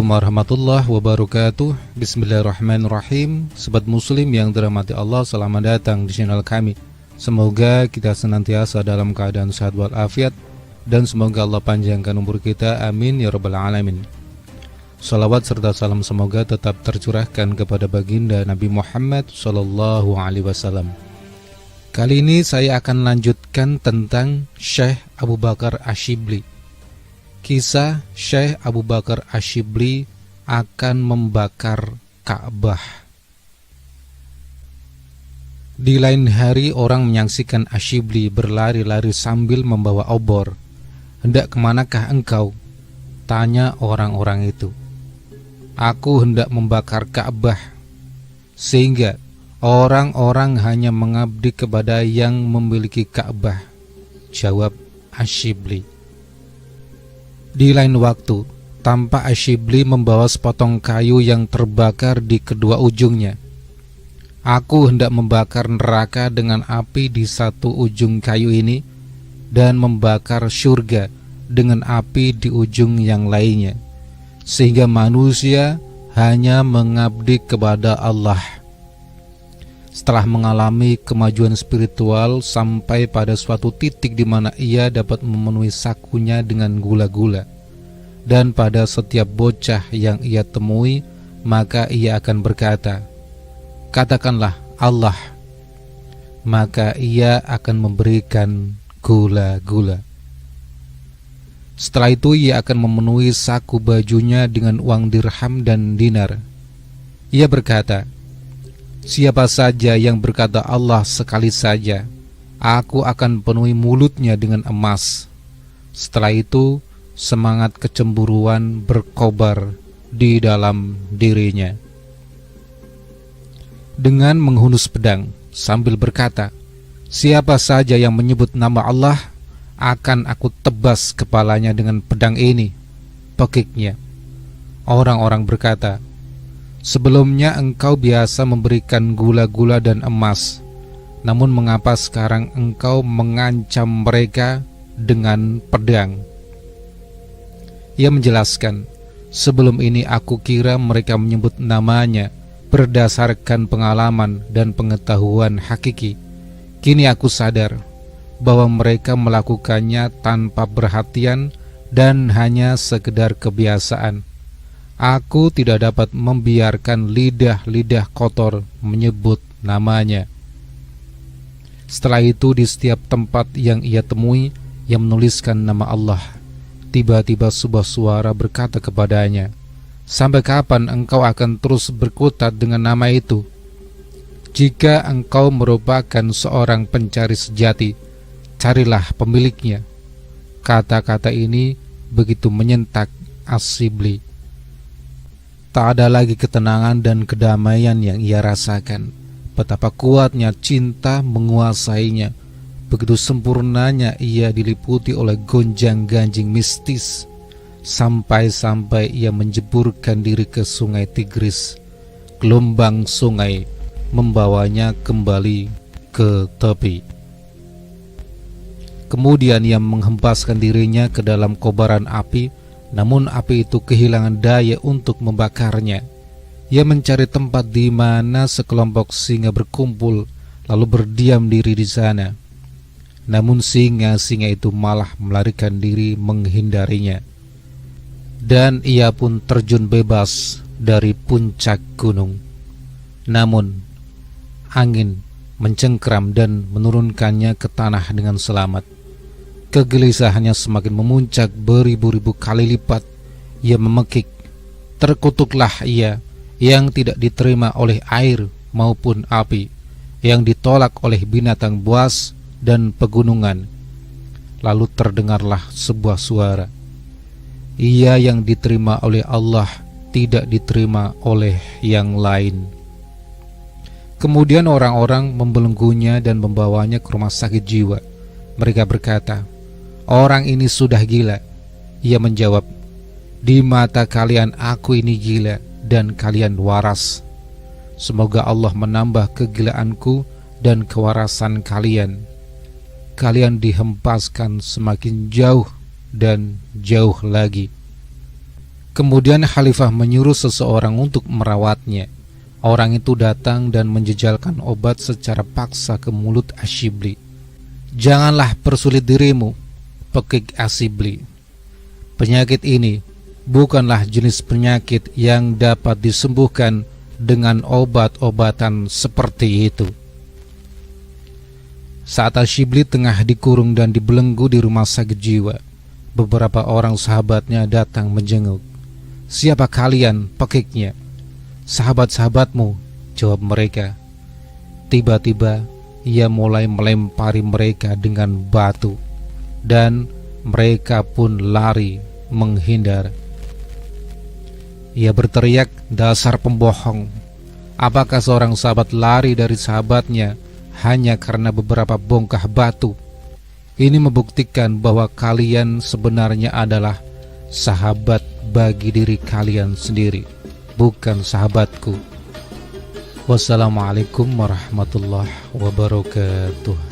Warahmatullahi wabarakatuh. Bismillahirrahmanirrahim. Sobat muslim yang dirahmati Allah, selamat datang di channel kami. Semoga kita senantiasa dalam keadaan sehat walafiat, dan semoga Allah panjangkan umur kita, amin ya rabbal alamin. Salawat serta salam semoga tetap tercurahkan kepada baginda Nabi Muhammad sallallahu alaihi wasallam. Kali ini saya akan lanjutkan tentang Syekh Abu Bakar Asyibli. Kisah Syekh Abu Bakar Asyibli akan membakar Ka'bah. Di lain hari orang menyaksikan Asyibli berlari-lari sambil membawa obor. "Hendak kemanakah engkau?" tanya orang-orang itu. "Aku hendak membakar Ka'bah, sehingga orang-orang hanya mengabdi kepada yang memiliki Ka'bah," jawab Asyibli. Di lain waktu, tampak Asyibli membawa sepotong kayu yang terbakar di kedua ujungnya. "Aku hendak membakar neraka dengan api di satu ujung kayu ini, dan membakar surga dengan api di ujung yang lainnya, sehingga manusia hanya mengabdi kepada Allah." Setelah mengalami kemajuan spiritual sampai pada suatu titik di mana ia dapat memenuhi sakunya dengan gula-gula, dan pada setiap bocah yang ia temui, maka ia akan berkata, "Katakanlah Allah," maka ia akan memberikan gula-gula. Setelah itu ia akan memenuhi saku bajunya dengan uang dirham dan dinar. Ia berkata, "Siapa saja yang berkata Allah sekali saja, aku akan penuhi mulutnya dengan emas." Setelah itu semangat kecemburuan berkobar di dalam dirinya. Dengan menghunus pedang sambil berkata, "Siapa saja yang menyebut nama Allah, akan aku tebas kepalanya dengan pedang ini," pekiknya. Orang-orang berkata, "Sebelumnya engkau biasa memberikan gula-gula dan emas, namun mengapa sekarang engkau mengancam mereka dengan pedang?" Ia menjelaskan, "Sebelum ini aku kira mereka menyebut namanya berdasarkan pengalaman dan pengetahuan hakiki. Kini aku sadar bahwa mereka melakukannya tanpa perhatian dan hanya sekedar kebiasaan. Aku tidak dapat membiarkan lidah-lidah kotor menyebut namanya." Setelah itu di setiap tempat yang ia temui yang menuliskan nama Allah, tiba-tiba sebuah suara berkata kepadanya, "Sampai kapan engkau akan terus berkutat dengan nama itu? Jika engkau merupakan seorang pencari sejati, carilah pemiliknya." Kata-kata ini begitu menyentak Asyibli. Tak ada lagi ketenangan dan kedamaian yang ia rasakan. Betapa kuatnya cinta menguasainya. Begitu sempurnanya ia diliputi oleh gonjang-ganjing mistis, sampai-sampai ia menjeburkan diri ke sungai Tigris. Gelombang sungai membawanya kembali ke tepi. Kemudian ia menghempaskan dirinya ke dalam kobaran api, namun api itu kehilangan daya untuk membakarnya. Ia mencari tempat di mana sekelompok singa berkumpul, lalu berdiam diri di sana. Namun singa-singa itu malah melarikan diri menghindarinya, dan ia pun terjun bebas dari puncak gunung. Namun angin mencengkeram dan menurunkannya ke tanah dengan selamat. Kegelisahannya semakin memuncak beribu-ribu kali lipat. Ia memekik, "Terkutuklah ia yang tidak diterima oleh air maupun api, yang ditolak oleh binatang buas dan pegunungan." Lalu terdengarlah sebuah suara, "Ia yang diterima oleh Allah tidak diterima oleh yang lain." Kemudian orang-orang membelenggunya dan membawanya ke rumah sakit jiwa. Mereka berkata, "Orang ini sudah gila." Ia menjawab, "Di mata kalian aku ini gila dan kalian waras. Semoga Allah menambah kegilaanku dan kewarasan kalian. Kalian dihempaskan semakin jauh dan jauh lagi." Kemudian khalifah menyuruh seseorang untuk merawatnya. Orang itu datang dan menjejalkan obat secara paksa ke mulut Asyibli. "Janganlah persulit dirimu," pekik Asyibli. "Penyakit ini bukanlah jenis penyakit yang dapat disembuhkan dengan obat-obatan seperti itu." Saat Asyibli tengah dikurung dan dibelenggu di rumah sakit jiwa, beberapa orang sahabatnya datang menjenguk. "Siapa kalian?" pekiknya. "Sahabat-sahabatmu," jawab mereka. Tiba-tiba ia mulai melempari mereka dengan batu, dan mereka pun lari menghindar. Ia berteriak, "Dasar pembohong! Apakah seorang sahabat lari dari sahabatnya hanya karena beberapa bongkah batu? Ini membuktikan bahwa kalian sebenarnya adalah sahabat bagi diri kalian sendiri, bukan sahabatku." Wassalamualaikum warahmatullahi wabarakatuh.